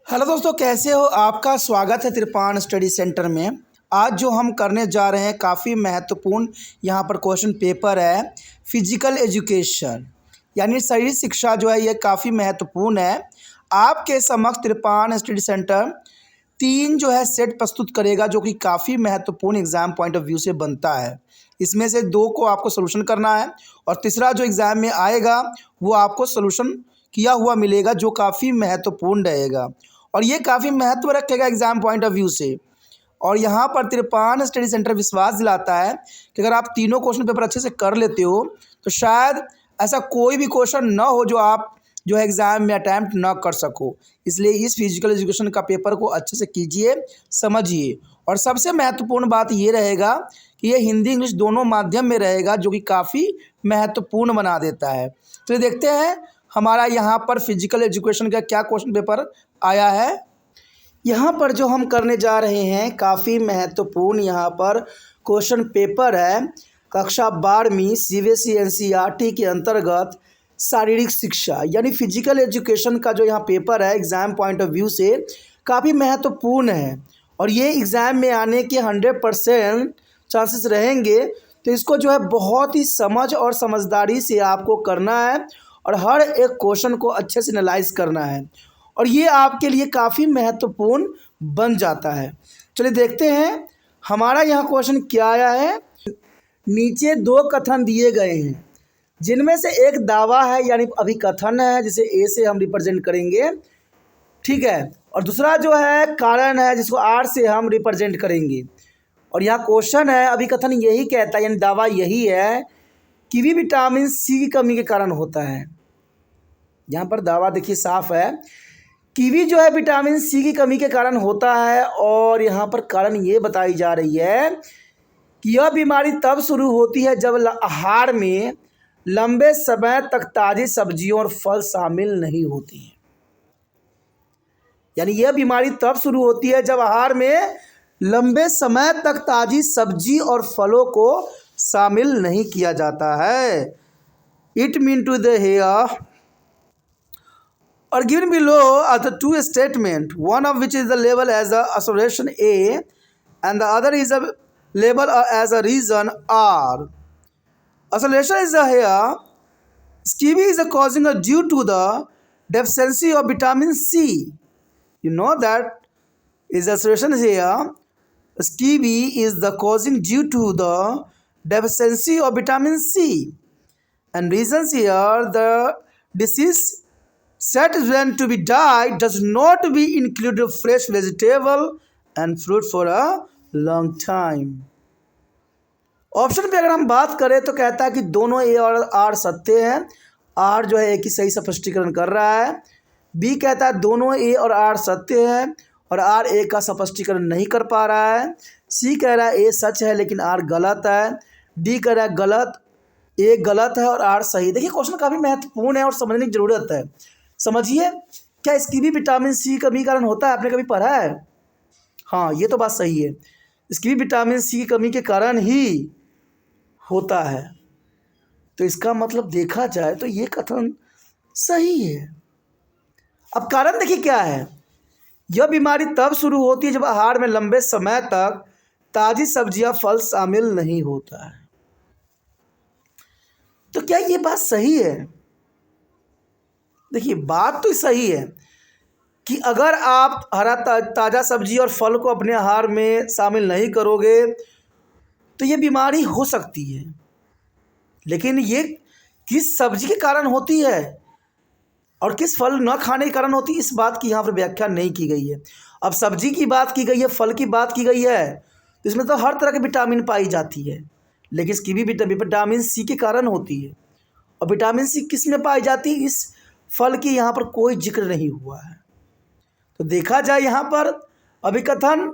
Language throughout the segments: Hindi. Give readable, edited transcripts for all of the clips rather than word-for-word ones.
हेलो दोस्तों, कैसे हो? आपका स्वागत है त्रिपाण स्टडी सेंटर में। आज जो हम करने जा रहे हैं काफ़ी महत्वपूर्ण यहाँ पर क्वेश्चन पेपर है फिजिकल एजुकेशन, यानी शारीरिक शिक्षा जो है ये काफ़ी महत्वपूर्ण है। आपके समक्ष त्रिपाण स्टडी सेंटर 3 जो है सेट प्रस्तुत करेगा जो कि काफ़ी महत्वपूर्ण एग्ज़ाम पॉइंट ऑफ व्यू से बनता है। इसमें से 2 को आपको सोल्यूशन करना है और तीसरा जो एग्ज़ाम में आएगा वो आपको सोल्यूशन किया हुआ मिलेगा जो काफ़ी महत्वपूर्ण रहेगा और ये काफ़ी महत्व रखेगा एग्ज़ाम पॉइंट ऑफ व्यू से। और यहाँ पर त्रिपाण स्टडी सेंटर विश्वास दिलाता है कि अगर आप तीनों क्वेश्चन पेपर अच्छे से कर लेते हो तो शायद ऐसा कोई भी क्वेश्चन ना हो जो आप जो है एग्ज़ाम में अटैम्प्ट ना कर सको। इसलिए इस फिजिकल एजुकेशन का पेपर को अच्छे से कीजिए, समझिए। और सबसे महत्वपूर्ण बात ये रहेगा कि ये हिंदी इंग्लिश दोनों माध्यम में रहेगा जो कि काफ़ी महत्वपूर्ण बना देता है। तो देखते हैं हमारा यहाँ पर फिजिकल एजुकेशन का क्या क्वेश्चन पेपर आया है। यहाँ पर जो हम करने जा रहे हैं काफ़ी महत्वपूर्ण यहाँ पर क्वेश्चन पेपर है कक्षा 12वीं सीबीएसई एनसीईआरटी के अंतर्गत शारीरिक शिक्षा यानी फिजिकल एजुकेशन का जो यहाँ पेपर है एग्ज़ाम पॉइंट ऑफ व्यू से काफ़ी महत्वपूर्ण है और ये एग्ज़ाम में आने के 100% चांसेस रहेंगे। तो इसको जो है बहुत ही समझ और समझदारी से आपको करना है और हर एक क्वेश्चन को अच्छे से एनालाइज करना है और ये आपके लिए काफ़ी महत्वपूर्ण बन जाता है। चलिए देखते हैं हमारा यहाँ क्वेश्चन क्या आया है। नीचे 2 कथन दिए गए हैं जिनमें से एक दावा है यानी अभिकथन है जिसे ए से हम रिप्रेजेंट करेंगे, ठीक है, और दूसरा जो है कारण है जिसको आर से हम रिप्रेजेंट करेंगे। और यहाँ क्वेश्चन है अभिकथन यही कहता है यानी दावा यही है कि भी विटामिन सी की कमी के कारण होता है। यहाँ पर दावा देखिए साफ है, कीवी जो है विटामिन सी की कमी के कारण होता है और यहाँ पर कारण ये बताई जा रही है कि यह बीमारी तब शुरू होती है जब आहार में लंबे समय तक ताज़ी सब्जियों और फल शामिल नहीं होती हैं। यानी यह बीमारी तब शुरू होती है जब आहार में लंबे समय तक ताज़ी सब्जी और फलों को शामिल नहीं किया जाता है। It mean to the here or given below are the 2 statements, one of which is the label as a assertion A and the other is a label as a reason R. Assertion is here, scurvy is causing a due to the deficiency of vitamin C. You know that is assertion here, scurvy is the causing due to the deficiency of vitamin C, and reasons here the disease set when to be died does not be included fresh vegetable and fruit for a long time. Option पे अगर हम बात करें तो कहता है कि दोनों ए और आर सत्य हैं। आर जो है एक ही सही स्पष्टीकरण कर रहा है। बी कहता है दोनों ए और आर सत्य हैं और आर ए का स्पष्टीकरण नहीं कर पा रहा है। सी कह रहा है ए सच है लेकिन आर गलत है। डी कह रहा है गलत, ए गलत है और आर सही। देखिए क्वेश्चन काफ़ी महत्वपूर्ण है और समझने की ज़रूरत है। समझिए, क्या इसकी भी विटामिन सी कमी के कारण होता है? आपने कभी पढ़ा है? हाँ, ये तो बात सही है, इसकी भी विटामिन सी की कमी के कारण ही होता है। तो इसका मतलब देखा जाए तो ये कथन सही है। अब कारण देखिए क्या है, यह बीमारी तब शुरू होती है जब आहार में लंबे समय तक ताज़ी सब्जियां फल शामिल नहीं होता है। तो क्या ये बात सही है? देखिए बात तो सही है कि अगर आप हरा ताज़ा सब्जी और फल को अपने आहार में शामिल नहीं करोगे तो ये बीमारी हो सकती है, लेकिन ये किस सब्जी के कारण होती है और किस फल न खाने के कारण होती है इस बात की यहाँ पर व्याख्या नहीं की गई है। अब सब्जी की बात की गई है, फल की बात की गई है तो इसमें तो हर तरह की विटामिन पाई जाती है, लेकिन इसकी भी विटामिन सी के कारण होती है। और विटामिन सी किस में पाई जाती है? इस फल की यहाँ पर कोई जिक्र नहीं हुआ है। तो देखा जाए यहाँ पर अभिकथन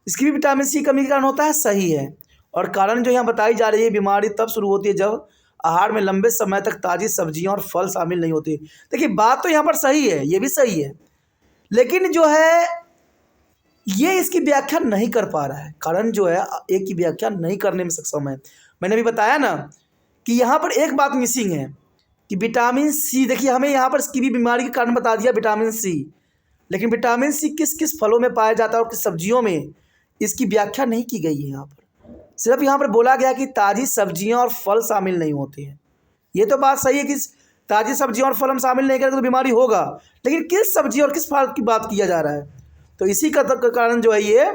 इसकी भी विटामिन सी कमी के कारण होता है, सही है। और कारण जो यहाँ बताई जा रही है बीमारी तब शुरू होती है जब आहार में लंबे समय तक ताज़ी सब्जियां और फल शामिल नहीं होती। देखिए बात तो यहाँ पर सही है, ये भी सही है, लेकिन जो है ये इसकी व्याख्या नहीं कर पा रहा है। कारण जो है एक की व्याख्या नहीं करने में सक्षम है। मैंने अभी बताया ना कि यहाँ पर एक बात मिसिंग है कि विटामिन सी, देखिए हमें यहाँ पर इसकी भी बीमारी के कारण बता दिया विटामिन सी, लेकिन विटामिन सी किस किस फलों में पाया जाता है और किस सब्जियों में, इसकी व्याख्या नहीं की गई है यहाँ पर। सिर्फ यहाँ पर बोला गया कि ताज़ी सब्जियाँ और फल शामिल नहीं होते हैं। ये तो बात सही है कि ताज़ी सब्जियाँ और फल हम शामिल नहीं करेंगे तो बीमारी होगा, लेकिन किस सब्जी और किस फल की बात किया जा रहा है, तो इसी का कारण जो है ये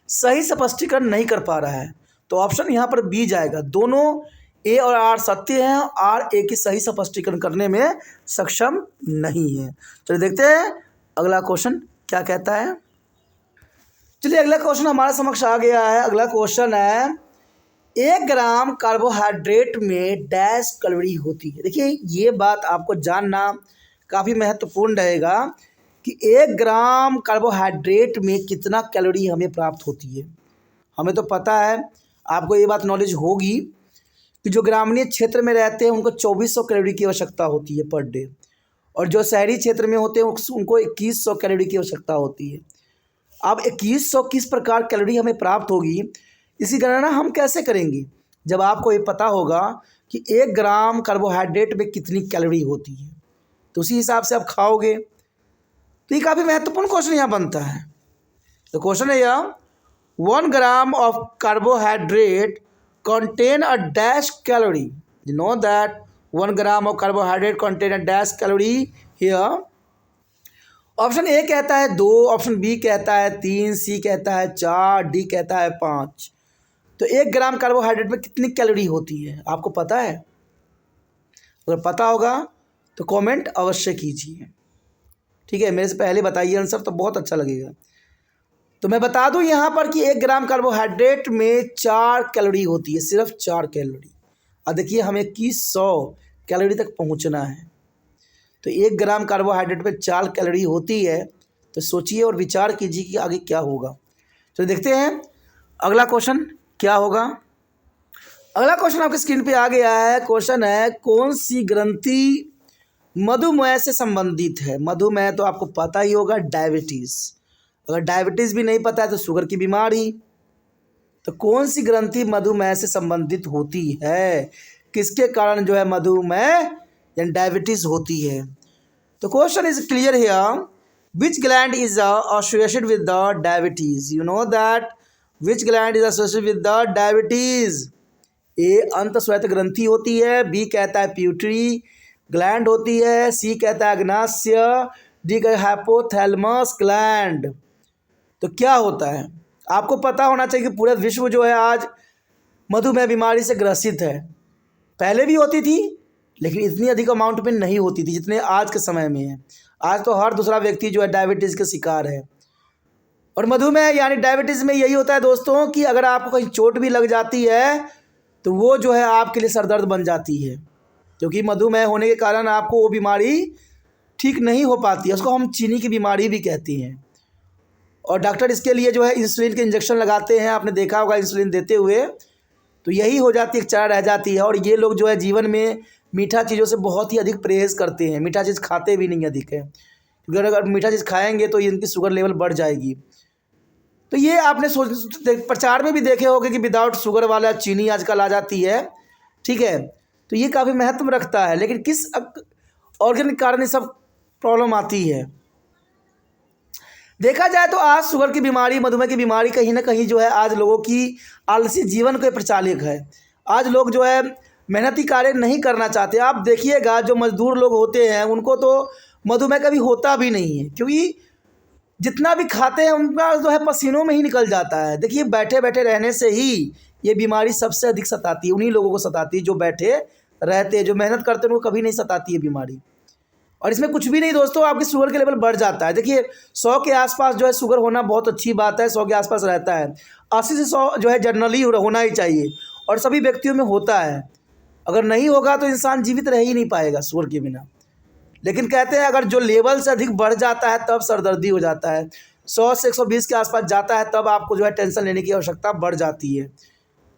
सही स्पष्टीकरण नहीं कर पा रहा है। तो ऑप्शन यहाँ पर बी जाएगा। दोनों ए और आर सत्य हैं, आर ए की सही स्पष्टीकरण करने में सक्षम नहीं है। चलिए देखते हैं अगला क्वेश्चन क्या कहता है। चलिए अगला क्वेश्चन हमारे समक्ष आ गया है। अगला क्वेश्चन है 1 ग्राम कार्बोहाइड्रेट में डैश कैलोरी होती है। देखिए ये बात आपको जानना काफ़ी महत्वपूर्ण रहेगा कि 1 ग्राम कार्बोहाइड्रेट में कितना कैलोरी हमें प्राप्त होती है। हमें तो पता है, आपको ये बात नॉलेज होगी कि जो ग्रामीण क्षेत्र में रहते हैं उनको 2400 कैलोरी की आवश्यकता होती है पर डे, और जो शहरी क्षेत्र में होते हैं उनको 2100 कैलोरी की आवश्यकता होती है। अब 2100 किस प्रकार कैलोरी हमें प्राप्त होगी, इसकी गणना हम कैसे करेंगे जब आपको ये पता होगा कि 1 ग्राम कार्बोहाइड्रेट में कितनी कैलोरी होती है, तो उसी हिसाब से आप खाओगे। तो ये काफ़ी महत्वपूर्ण क्वेश्चन यहाँ बनता है। तो क्वेश्चन है यह 1 gram of carbohydrate contain a dash calorie. You know that 1 gram of carbohydrate contain a dash calorie here. Option A कहता है 2, ऑप्शन बी कहता है 3, सी कहता है 4, डी कहता है 5। तो 1 ग्राम कार्बोहाइड्रेट में कितनी कैलोरी होती है आपको पता है? अगर पता होगा तो कमेंट अवश्य कीजिए, ठीक है। मेरे से पहले बताइए आंसर तो बहुत अच्छा लगेगा। तो मैं बता दूं यहाँ पर कि 1 ग्राम कार्बोहाइड्रेट में 4 कैलोरी होती है, सिर्फ 4 कैलोरी। अब देखिए हमें 2100 कैलोरी तक पहुँचना है, तो 1 ग्राम कार्बोहाइड्रेट में 4 कैलोरी होती है। तो सोचिए और विचार कीजिए कि आगे क्या होगा। तो देखते हैं अगला क्वेश्चन क्या होगा। अगला क्वेश्चन आपकी स्क्रीन पे आ गया है। क्वेश्चन है कौन सी ग्रंथि मधुमेह से संबंधित है। मधुमेह तो आपको पता ही होगा, डायबिटीज़। अगर डायबिटीज़ भी नहीं पता है तो शुगर की बीमारी। तो कौन सी ग्रंथि मधुमेह से संबंधित होती है, किसके कारण जो है मधुमेह यानी डायबिटीज़ होती है। तो question is clear here, which gland is associated with the diabetes. You know that which gland is associated with the diabetes. A अंतस्वेत ग्रंथि होती है, बी कहता है प्यूटरी ग्लैंड होती है, सी कहता है अग्नाशय, डी कहता है हाइपोथैलेमस ग्लैंड। तो क्या होता है आपको पता होना चाहिए कि पूरा विश्व जो है आज मधुमेह बीमारी से ग्रसित है। पहले भी होती थी लेकिन इतनी अधिक अमाउंट में नहीं होती थी जितने आज के समय में है। आज तो हर दूसरा व्यक्ति जो है डायबिटीज़ के शिकार है। और मधुमेह यानी डायबिटीज़ में यही होता है दोस्तों कि अगर आपको कहीं चोट भी लग जाती है तो वो जो है आपके लिए सरदर्द बन जाती है, क्योंकि मधुमेह होने के कारण आपको वो बीमारी ठीक नहीं हो पाती है। उसको हम चीनी की बीमारी भी कहते हैं। और डॉक्टर इसके लिए जो है इंसुलिन के इंजेक्शन लगाते हैं, आपने देखा होगा इंसुलिन देते हुए। तो यही हो जाती है, एक चारा रह जाती है। और ये लोग जो है जीवन में मीठा चीज़ों से बहुत ही अधिक परहेज़ करते हैं, मीठा चीज़ खाते भी नहीं अधिक है, क्योंकि अगर मीठा चीज़ खाएंगे तो इनकी शुगर लेवल बढ़ जाएगी। तो ये आपने प्रचार में भी देखे होंगे कि विदाउट शुगर वाला चीनी आजकल आ जाती है, ठीक है। तो ये काफ़ी महत्व रखता है, लेकिन किस ऑर्गेनिक कारण ये सब प्रॉब्लम आती है। देखा जाए तो आज शुगर की बीमारी, मधुमेह की बीमारी कहीं ना कहीं जो है आज लोगों की आलसी जीवन के प्रचालक है। आज लोग जो है मेहनती कार्य नहीं करना चाहते। आप देखिएगा जो मजदूर लोग होते हैं उनको तो मधुमेह कभी होता भी नहीं है, क्योंकि जितना भी खाते हैं उनका जो है पसीनों में ही निकल जाता है। देखिए बैठे बैठे रहने से ही ये बीमारी सबसे अधिक सताती है, उन्हीं लोगों को सताती है जो बैठे रहते हैं। जो मेहनत करते हैं उनको कभी नहीं सताती है बीमारी। और इसमें कुछ भी नहीं दोस्तों, आपकी शुगर के लेवल बढ़ जाता है। देखिए 100 के आसपास जो है शुगर होना बहुत अच्छी बात है, 100 के आसपास रहता है। 80 से 100 जो है जनरली होना ही चाहिए, और सभी व्यक्तियों में होता है। अगर नहीं होगा तो इंसान जीवित रह ही नहीं पाएगा शुगर के बिना। लेकिन कहते हैं अगर जो लेवल से अधिक बढ़ जाता है तब सरदर्दी हो जाता है। 100 से 120 के आसपास जाता है तब आपको जो है टेंशन लेने की आवश्यकता बढ़ जाती है।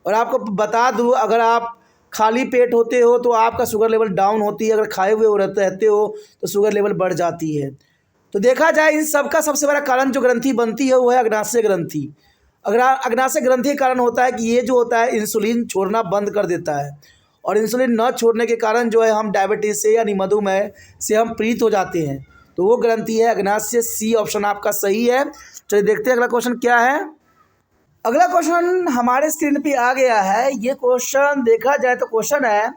और आपको बता दूँ, अगर आप खाली पेट होते हो तो आपका शुगर लेवल डाउन होती है, अगर खाए हुए रहते हो तो शुगर लेवल बढ़ जाती है। तो देखा जाए इन सब का सबसे बड़ा कारण जो ग्रंथि बनती है वो है अग्नाशय ग्रंथि। अग्नाशय ग्रंथि के कारण होता है कि ये जो होता है इंसुलिन छोड़ना बंद कर देता है, और इंसुलिन न छोड़ने के कारण जो है हम डायबिटीज़ से यानी मधुमेह से हम पीड़ित हो जाते हैं। तो वो ग्रंथि है अग्नाशय। सी ऑप्शन आपका सही है। चलिए देखते हैं अगला क्वेश्चन क्या है। अगला क्वेश्चन हमारे स्क्रीन पे आ गया है। ये क्वेश्चन देखा जाए तो क्वेश्चन है,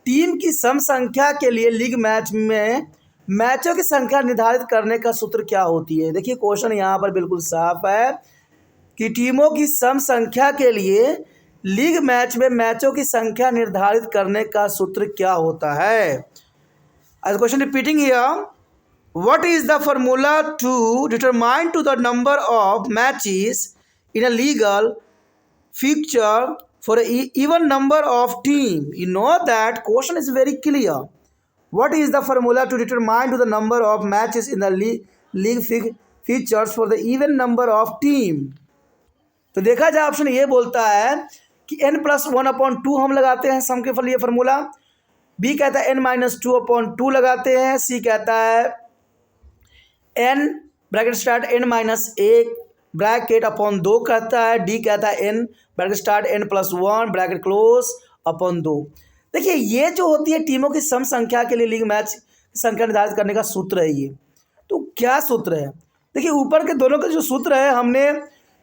टीम की सम संख्या के लिए लीग मैच में मैचों की संख्या निर्धारित करने का सूत्र क्या होती है। देखिए क्वेश्चन यहाँ पर बिल्कुल साफ है कि टीमों की सम संख्या के लिए लीग मैच में मैचों की संख्या निर्धारित करने का सूत्र क्या होता है। आज question repeating here, what is the formula to determine to the number of matches in a legal fixture for an even number of team? You know that question is very clear. What is the formula to determine to the number of matches in the league fixtures for the even number of team? तो देखा जाए ऑप्शन ये बोलता है कि n+1/2 हम लगाते हैं सम के लिए फॉर्मूला। बी कहता है n-2/2 लगाते हैं। सी कहता है n bracket start n-1 bracket upon 2 कहता है। डी कहता है n bracket start n+1 bracket close upon 2। देखिए ये जो होती है टीमों की सम संख्या के लिए लीग मैच की संख्या निर्धारित करने का सूत्र है। ये तो क्या सूत्र है, देखिए ऊपर के दोनों का जो सूत्र है हमने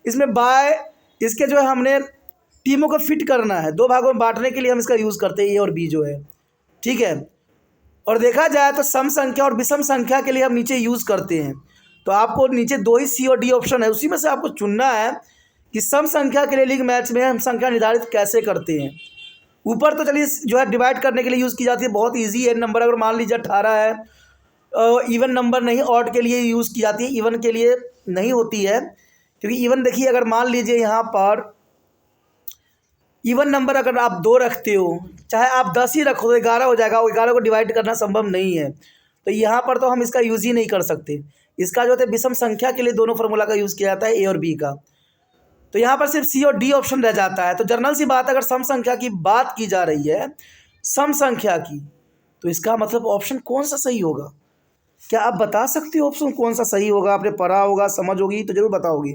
इसमें बाय इसके जो है हमने टीमों को फिट करना है, 2 भागों में बांटने के लिए हम इसका यूज़ करते हैं ए और बी जो है, ठीक है। और देखा जाए तो सम संख्या और विषम संख्या के लिए हम नीचे यूज़ करते हैं। तो आपको नीचे 2 ही सी और डी ऑप्शन है, उसी में से आपको चुनना है कि सम संख्या के लिए लीग मैच में हम संख्या निर्धारित कैसे करते हैं। ऊपर तो चलिए जो है डिवाइड करने के लिए यूज़ की जाती है, बहुत इजी है। नंबर अगर मान लीजिए 18 है, इवन नंबर नहीं, ऑड के लिए यूज़ की जाती है, इवन के लिए नहीं होती है। क्योंकि इवन देखिए अगर मान लीजिए यहाँ पर इवन नंबर अगर आप 2 रखते हो, चाहे आप 10 ही रखो तो 11 हो जाएगा, 11 को डिवाइड करना संभव नहीं है। तो यहाँ पर तो हम इसका यूज़ ही नहीं कर सकते। इसका जो है विषम संख्या के लिए दोनों फार्मूला का यूज़ किया जाता है, ए और बी का। तो यहाँ पर सिर्फ सी और डी ऑप्शन रह जाता है। तो जनरल सी बात, अगर सम संख्या की बात की जा रही है, सम संख्या की, तो इसका मतलब ऑप्शन कौन सा सही होगा? क्या आप बता सकते हो ऑप्शन कौन सा सही होगा? आपने पढ़ा होगा, समझ होगी तो जरूर बताओगी।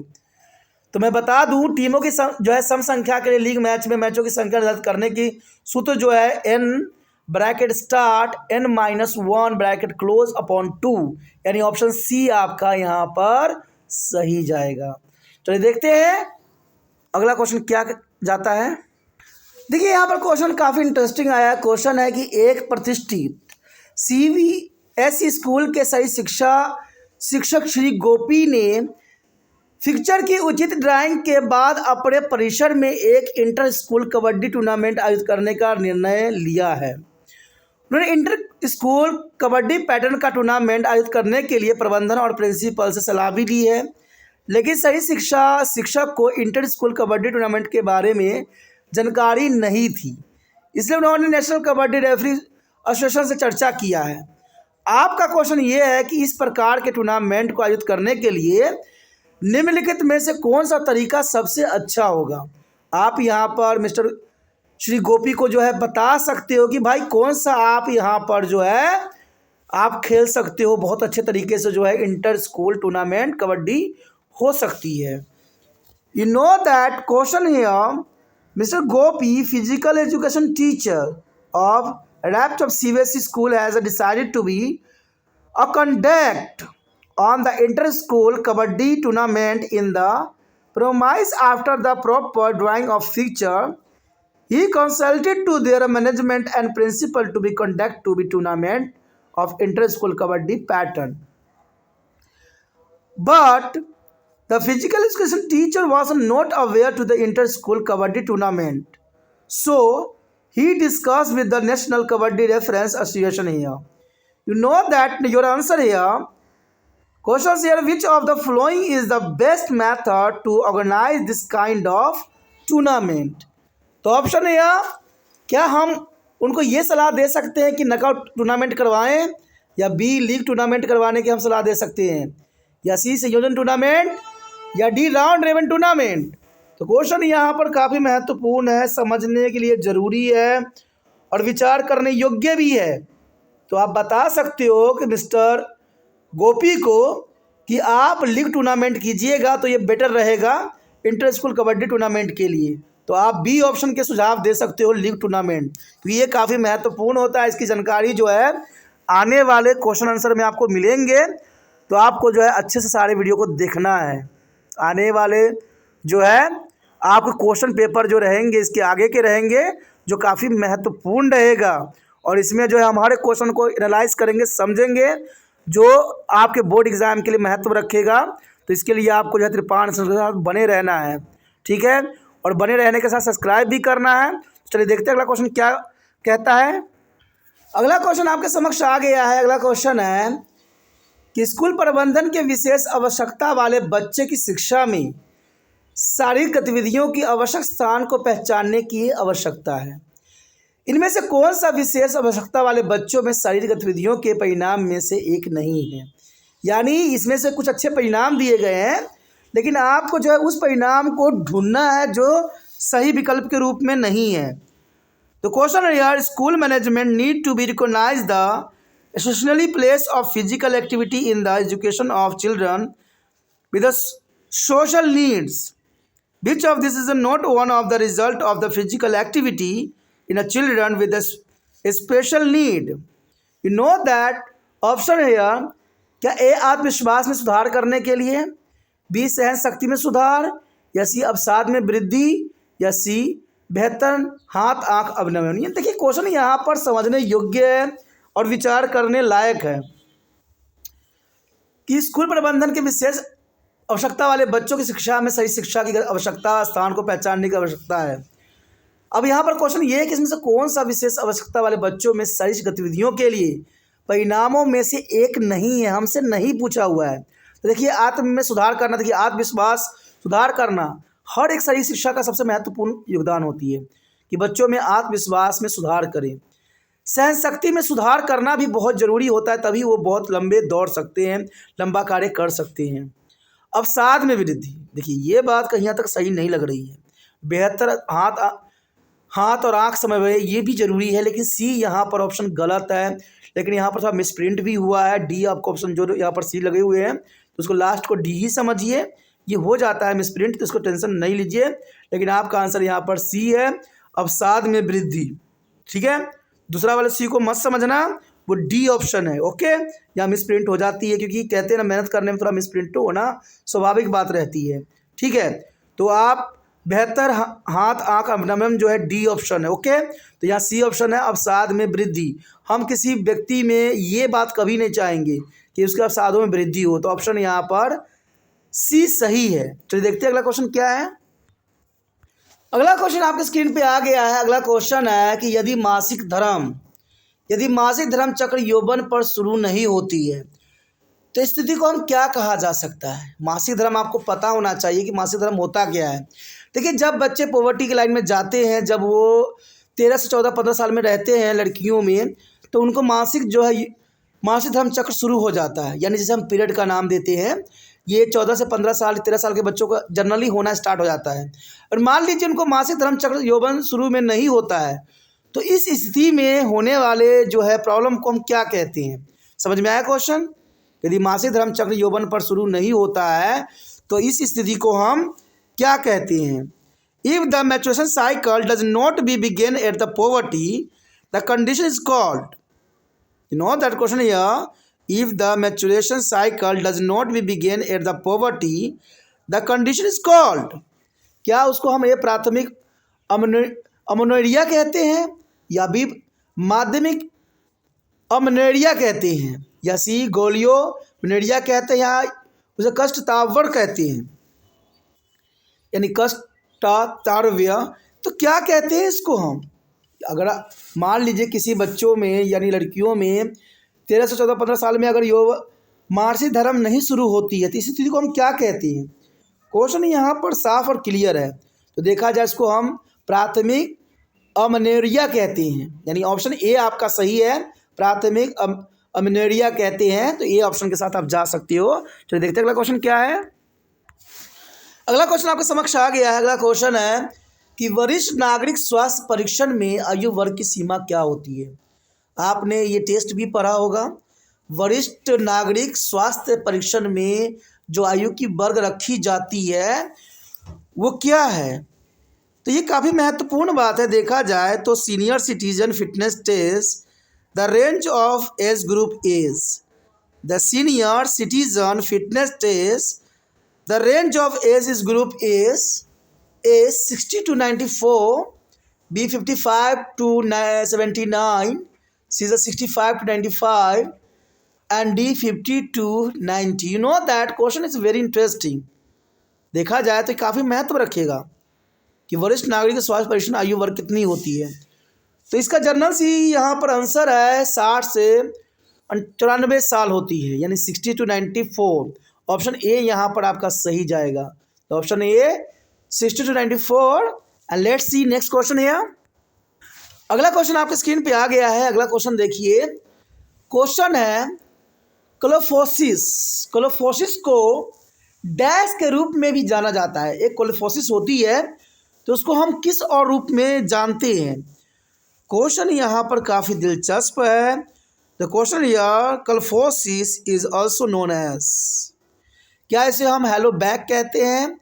तो मैं बता दूं, टीमों की जो है सम संख्या के लिए लीग मैच में मैचों की संख्या निर्धारित करने की सूत्र जो है n bracket start n-1 bracket close upon 2, यानी ऑप्शन सी आपका यहाँ पर सही जाएगा। चलिए देखते हैं अगला क्वेश्चन क्या जाता है। देखिए यहाँ पर क्वेश्चन काफ़ी इंटरेस्टिंग आया। क्वेश्चन है कि एक प्रतिष्ठित CBSE स्कूल के सही शिक्षक श्री गोपी ने फिक्चर की उचित ड्राइंग के बाद अपने परिसर में एक इंटर स्कूल कबड्डी टूर्नामेंट आयोजित करने का निर्णय लिया है। उन्होंने इंटर स्कूल कबड्डी पैटर्न का टूर्नामेंट आयोजित करने के लिए प्रबंधन और प्रिंसिपल से सलाह भी ली है, लेकिन सही शिक्षक को इंटर स्कूल कबड्डी टूर्नामेंट के बारे में जानकारी नहीं थी, इसलिए उन्होंने नेशनल कबड्डी रेफरी एसोसिएशन से चर्चा किया है। आपका क्वेश्चन ये है कि इस प्रकार के टूर्नामेंट को आयोजित करने के लिए निम्नलिखित में से कौन सा तरीका सबसे अच्छा होगा। आप यहाँ पर मिस्टर श्री गोपी को जो है बता सकते हो कि भाई कौन सा आप यहाँ पर जो है आप खेल सकते हो, बहुत अच्छे तरीके से जो है इंटर स्कूल टूर्नामेंट कबड्डी हो सकती है। You know that question here, mister Gopi physical education teacher of rapt of CBSE school has decided to be a conduct on the inter-school kabaddi tournament in the premise after the proper drawing of fixture. He consulted to their management and principal to be conduct to be tournament of inter-school kabaddi pattern. But the physical education teacher was not aware to the inter-school kabaddi tournament. So he discussed with the National Kabaddi Reference Association here. You know that your answer here. Questions here, which of the following is the best method to organize this kind of tournament? तो ऑप्शन है क्या हम उनको ये सलाह दे सकते हैं कि नॉकआउट टूर्नामेंट करवाएं, या बी लीग टूर्नामेंट करवाने की हम सलाह दे सकते हैं, या सी संयोजन टूर्नामेंट, या डी राउंड रेवन टूर्नामेंट। तो क्वेश्चन यहाँ पर काफ़ी महत्वपूर्ण है, समझने के लिए ज़रूरी है और विचार करने योग्य भी है। तो आप बता सकते हो कि मिस्टर गोपी को कि आप लीग टूर्नामेंट कीजिएगा तो ये बेटर रहेगा इंटर स्कूल कबड्डी टूर्नामेंट के लिए। तो आप बी ऑप्शन के सुझाव दे सकते हो, लीग टूर्नामेंट, क्योंकि ये काफ़ी महत्वपूर्ण होता है। इसकी जानकारी जो है आने वाले क्वेश्चन आंसर में आपको मिलेंगे, तो आपको जो है अच्छे से सारे वीडियो को देखना है। आने वाले जो है आपके क्वेश्चन पेपर जो रहेंगे इसके आगे के रहेंगे, जो काफ़ी महत्वपूर्ण रहेगा, और इसमें जो है हमारे क्वेश्चन को एनालाइज करेंगे, समझेंगे, जो आपके बोर्ड एग्ज़ाम के लिए महत्व रखेगा। तो इसके लिए आपको जो है त्रिपाण संस्कृत के साथ बने रहना है, ठीक है, और बने रहने के साथ सब्सक्राइब भी करना है। चलिए देखते हैं अगला क्वेश्चन क्या कहता है। अगला क्वेश्चन आपके समक्ष आ गया है। अगला क्वेश्चन है कि स्कूल प्रबंधन के विशेष आवश्यकता वाले बच्चे की शिक्षा में शारीरिक गतिविधियों की आवश्यक स्थान को पहचानने की आवश्यकता है। इनमें से कौन सा विशेष आवश्यकता वाले बच्चों में शारीरिक गतिविधियों के परिणाम में से एक नहीं है। यानी इसमें से कुछ अच्छे परिणाम दिए गए हैं, लेकिन आपको जो है उस परिणाम को ढूंढना है जो सही विकल्प के रूप में नहीं है। तो क्वेश्चन है यार, school management need to be recognize the essentially place of physical activity in the education of children with social needs. Which of this is not one of the result of the physical activity in a children with a special need? You know that option here, क्या ए आत्मविश्वास में सुधार करने के लिए, बी सहन शक्ति में सुधार, या सी अवसाद में वृद्धि, या सी बेहतर हाथ आंख अवनमन। देखिए क्वेश्चन यहाँ पर समझने योग्य है और विचार करने लायक है कि स्कूल प्रबंधन के विशेष आवश्यकता वाले बच्चों की शिक्षा में सही शिक्षा की आवश्यकता, स्थान को पहचानने की आवश्यकता है। अब यहाँ पर क्वेश्चन ये है कि इसमें से कौन सा विशेष आवश्यकता वाले बच्चों में शारीरिक गतिविधियों के लिए परिणामों में से एक नहीं है, हमसे नहीं पूछा हुआ है। तो देखिए आत्म में सुधार करना, देखिए आत्मविश्वास सुधार करना हर एक शारीरिक शिक्षा का सबसे महत्वपूर्ण योगदान होती है कि बच्चों में आत्मविश्वास में सुधार करें। सहन शक्ति में सुधार करना भी बहुत ज़रूरी होता है, तभी वो बहुत लंबे दौड़ सकते हैं, लंबा कार्य कर सकते हैं। अवसाद में वृद्धि, देखिए ये बात कहीं तक सही नहीं लग रही है। बेहतर हाथ और आंख समन्वय ये भी जरूरी है, लेकिन सी यहाँ पर ऑप्शन गलत है। लेकिन यहाँ पर थोड़ा मिसप्रिंट भी हुआ है। डी आपको ऑप्शन जो यहाँ पर सी लगे हुए हैं तो उसको लास्ट को डी ही समझिए, ये हो जाता है मिसप्रिंट, तो इसको टेंशन नहीं लीजिए। लेकिन आपका आंसर यहाँ पर सी है, अवसाद में वृद्धि, ठीक है। दूसरा वाला सी को मत समझना, वो डी ऑप्शन है, ओके। यहाँ मिसप्रिंट हो जाती है क्योंकि कहते हैं ना मेहनत करने में थोड़ा मिसप्रिंट होना स्वाभाविक बात रहती है, ठीक है। तो आप बेहतर हाथ आंख अवनमन जो है डी ऑप्शन है, ओके। तो यहाँ सी ऑप्शन है, अवसाद में वृद्धि। हम किसी व्यक्ति में ये बात कभी नहीं चाहेंगे कि उसके अवसादों में वृद्धि हो, तो ऑप्शन यहाँ पर सी सही है। चलिए देखते हैं अगला क्वेश्चन क्या है। अगला क्वेश्चन आपके स्क्रीन पे आ गया है। अगला क्वेश्चन है कि यदि मासिक धर्म चक्र यौवन पर शुरू नहीं होती है तो स्थिति को हम क्या कहा जा सकता है। मासिक धर्म आपको पता होना चाहिए कि मासिक धर्म होता क्या है। देखिए जब बच्चे पॉवर्टी की लाइन में जाते हैं, जब वो 13 से 14-15 साल में रहते हैं लड़कियों में, तो उनको मासिक धर्म चक्र शुरू हो जाता है। यानी जैसे हम पीरियड का नाम देते हैं, ये 14 से 15 साल 13 साल के बच्चों का जनरली होना स्टार्ट हो जाता है। और मान लीजिए उनको मासिक धर्म चक्र यौवन शुरू में नहीं होता है, तो इस स्थिति में होने वाले जो है प्रॉब्लम को हम क्या कहते हैं। समझ में आया क्वेश्चन। यदि मासिक धर्म चक्र यौवन पर शुरू नहीं होता है तो इस स्थिति को हम क्या कहते हैं। If the maturation cycle does not be begin at the poverty the condition is called, you know that question here. If the maturation cycle does not be begin at the poverty the condition is called, क्या उसको हम ये प्राथमिक अमनोरिया कहते हैं, या भी माध्यमिक अमनेरिया कहते हैं, या सी गोलियोमनेरिया कहते हैं, या उसे कष्टतावर्य कहते हैं, यानी कष्टतावर्य। तो क्या कहते हैं इसको हम। अगर मान लीजिए किसी बच्चों में यानी लड़कियों में 13 से 14-15 साल में अगर मासिक धर्म नहीं शुरू होती है तो इस स्थिति को हम क्या कहते हैं। क्वेश्चन यहाँ पर साफ और क्लियर है। तो देखा जाए इसको हम प्राथमिक अमनेरिया कहते हैं, यानी ऑप्शन ए आपका सही है, प्राथमिक अमनेरिया कहते हैं। तो ए ऑप्शन के साथ आप जा सकते हो। चलिए देखते हैं अगला क्वेश्चन क्या है। अगला क्वेश्चन आपके समक्ष आ गया है। अगला क्वेश्चन है कि वरिष्ठ नागरिक स्वास्थ्य परीक्षण में आयु वर्ग की सीमा क्या होती है। आपने ये टेस्ट भी पढ़ा होगा। वरिष्ठ नागरिक स्वास्थ्य परीक्षण में जो आयु की वर्ग रखी जाती है वो क्या है। तो ये काफ़ी महत्वपूर्ण बात है। देखा जाए तो senior citizen fitness test the range of age group is the senior citizen fitness test. The range of age is group is A 60 to 94, B 55 to 79, C is 65 to 95, and D 50 to 90. You know that question is very interesting. देखा जाए तो काफ़ी महत्व रखेगा कि वरिष्ठ नागरिक स्वास्थ्य परीक्षण आयु वर्ग कितनी होती है. तो इसका जनरल सी यहाँ पर आंसर है 60 से 94 साल होती है, यानी 60 to 94. ऑप्शन ए यहाँ पर आपका सही जाएगा. तो option A 60 to 94. And let's see next question है. अगला क्वेश्चन आपके स्क्रीन पे आ गया है. अगला क्वेश्चन देखिए. क्वेश्चन है क्लोफोसिस. क्लोफोसिस को डैश के रूप में भी जाना जाता है. एक क्लोफोसिस होती है तो उसको हम किस और रूप में जानते हैं. क्वेश्चन यहाँ पर काफ़ी दिलचस्प है. The question here clofosis is also known as. क्या इसे हम हेलो बैक कहते हैं,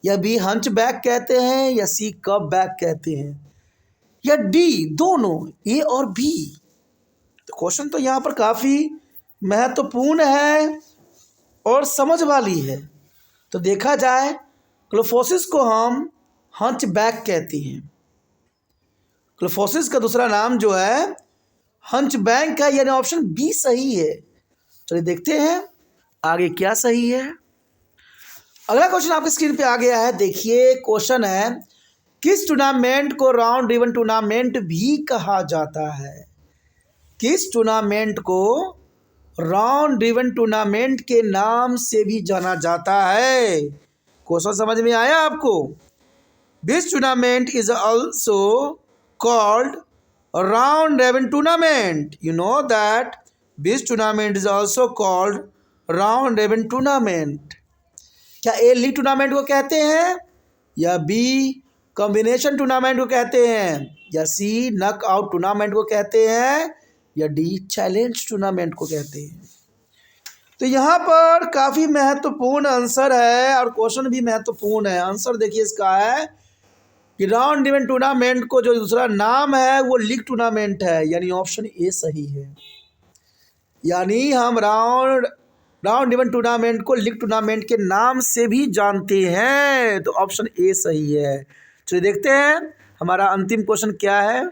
या बी हंच बैक कहते हैं, या सी कब बैक कहते हैं, या डी दोनों, ए और बी. तो क्वेश्चन तो यहाँ पर काफ़ी महत्वपूर्ण है और समझ वाली है. तो देखा जाए क्लोफोसिस को हम हंच बैक कहते हैं. क्लोफोसिस का दूसरा नाम जो है हंच बैक है, यानी ऑप्शन बी सही है. चलिए देखते हैं आगे क्या सही है. अगला क्वेश्चन आपकी स्क्रीन पे आ गया है. देखिए क्वेश्चन है किस टूर्नामेंट को राउंड रिबन टूर्नामेंट भी कहा जाता है. किस टूर्नामेंट को राउंड रिबन टूर्नामेंट के नाम से भी जाना जाता है. क्वेश्चन समझ में आया आपको. This tournament is also called round ribbon tournament. You know that this tournament is also called round ribbon tournament. क्या ए लीग टूर्नामेंट को कहते हैं, या बी कॉम्बिनेशन टूर्नामेंट को कहते हैं, या सी नॉक आउट टूर्नामेंट को कहते हैं, या डी चैलेंज टूर्नामेंट को कहते हैं. तो यहाँ पर काफ़ी महत्वपूर्ण आंसर है और क्वेश्चन भी महत्वपूर्ण है. आंसर देखिए इसका है कि राउंड रिबन टूर्नामेंट को जो दूसरा नाम है वो लीग टूर्नामेंट है, यानी ऑप्शन ए सही है. यानी हम राउंड रिबन टूर्नामेंट को लीग टूर्नामेंट के नाम से भी जानते हैं. तो ऑप्शन ए सही है. चलिए देखते हैं हमारा अंतिम क्वेश्चन क्या है.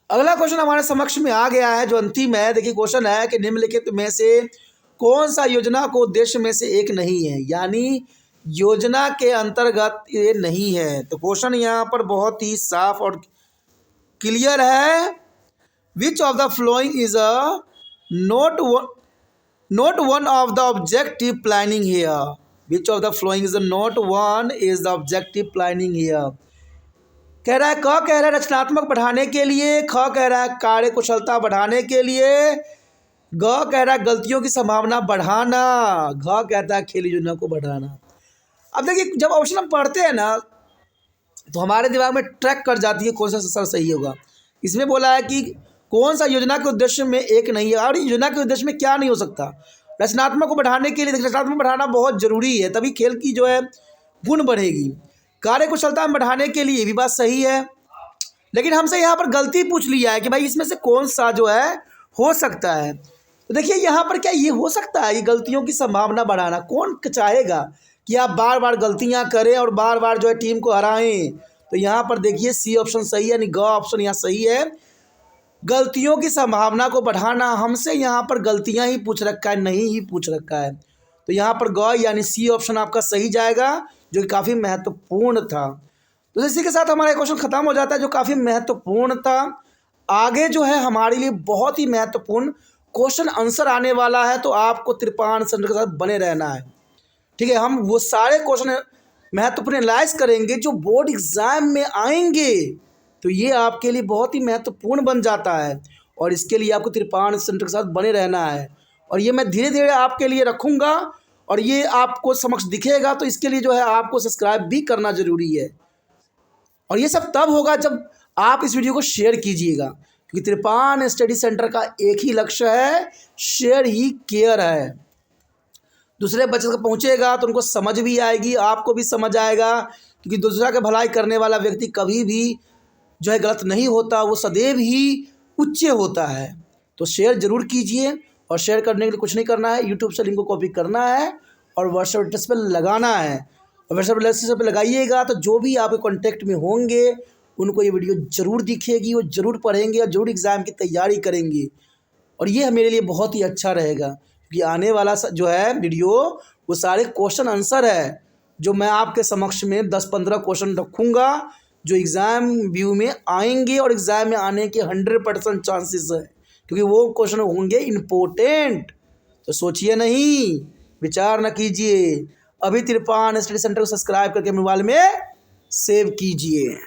अगला क्वेश्चन हमारे समक्ष में आ गया है जो अंतिम है. देखिए क्वेश्चन है कि निम्नलिखित में से कौन सा योजना को उद्देश्य में से एक नहीं है, यानी योजना के अंतर्गत ये नहीं है. तो क्वेश्चन यहाँ पर बहुत ही साफ और क्लियर है. Which of the following is a not one of the objective planning here. Which of the following is not one is the objective planning here. कह रहा है क कह रहा है रचनात्मक बढ़ाने के लिए, ख कह रहा है कार्य कुशलता बढ़ाने के लिए, ग कह रहा है गलतियों की संभावना बढ़ाना, घ कहता है खेल योजना को बढ़ाना. अब देखिए जब ऑप्शन हम पढ़ते हैं ना तो हमारे दिमाग में ट्रैक कर जाती है कौन सा सर सही होगा. इसमें बोला है कि कौन सा योजना के उद्देश्य में एक नहीं है. और योजना के उद्देश्य में क्या नहीं हो सकता. रचनात्मक को बढ़ाने के लिए रचनात्मक बढ़ाना बहुत ज़रूरी है, तभी खेल की जो है गुण बढ़ेगी. कार्य कुशलता में बढ़ाने के लिए भी बात सही है, लेकिन हमसे यहाँ पर गलती पूछ लिया है कि भाई इसमें से कौन सा जो है हो सकता है. तो देखिए यहाँ पर क्या ये हो सकता है, ये गलतियों की संभावना बढ़ाना. कौन चाहेगा कि आप बार बार गलतियाँ करें और बार बार जो है टीम को हराएं. तो यहाँ पर देखिए सी ऑप्शन सही है, यानी ग ऑप्शन यहाँ सही है. गलतियों की संभावना को बढ़ाना, हमसे यहाँ पर गलतियाँ ही पूछ रखा है, नहीं ही पूछ रखा है. तो यहाँ पर ग यानी सी ऑप्शन आपका सही जाएगा, जो कि काफ़ी महत्वपूर्ण था. तो इसी के साथ हमारा क्वेश्चन ख़त्म हो जाता है जो काफ़ी महत्वपूर्ण था. आगे जो है हमारे लिए बहुत ही महत्वपूर्ण क्वेश्चन आंसर आने वाला है, तो आपको त्रिपाण सेंटर के साथ बने रहना है. ठीक है, हम वो सारे क्वेश्चन महत्वपूर्ण एनालाइज करेंगे जो बोर्ड एग्ज़ाम में आएंगे. तो ये आपके लिए बहुत ही महत्वपूर्ण बन जाता है, और इसके लिए आपको त्रिपाण सेंटर के साथ बने रहना है. और ये मैं धीरे धीरे आपके लिए रखूँगा और ये आपको समक्ष दिखेगा. तो इसके लिए जो है आपको सब्सक्राइब भी करना ज़रूरी है. और ये सब तब होगा जब आप इस वीडियो को शेयर कीजिएगा, क्योंकि त्रिपाण स्टडी सेंटर का एक ही लक्ष्य है, शेयर ही केयर है. दूसरे बच्चे तक पहुँचेगा तो उनको समझ भी आएगी, आपको भी समझ आएगा, क्योंकि दूसरा का भलाई करने वाला व्यक्ति कभी भी जो है गलत नहीं होता. वो सदैव ही उच्च होता है। तो शेयर ज़रूर कीजिए, और शेयर करने के लिए कुछ नहीं करना है, यूट्यूब से लिंक को कॉपी करना है और व्हाट्सएप एड्रेस पर लगाना है। और व्हाट्सएप एड्रेस पर लगाइएगा तो जो भी आपके कॉन्टैक्ट में होंगे उनको ये वीडियो ज़रूर दिखेगी, वो ज़रूर पढ़ेंगे और ज़रूर एग्ज़ाम की तैयारी करेंगे। और ये मेरे लिए बहुत ही अच्छा रहेगा, क्योंकि आने वाला जो है वीडियो वो सारे क्वेश्चन आंसर है जो मैं आपके समक्ष में 10-15 क्वेश्चन रखूँगा जो एग्ज़ाम व्यू में आएंगे, और एग्ज़ाम में आने के 100% चांसेस है, क्योंकि वो क्वेश्चन होंगे इम्पोर्टेंट। तो सोचिए नहीं, विचार न कीजिए, अभी तिरपान स्टडी सेंटर को सब्सक्राइब करके मोबाइल में सेव कीजिए।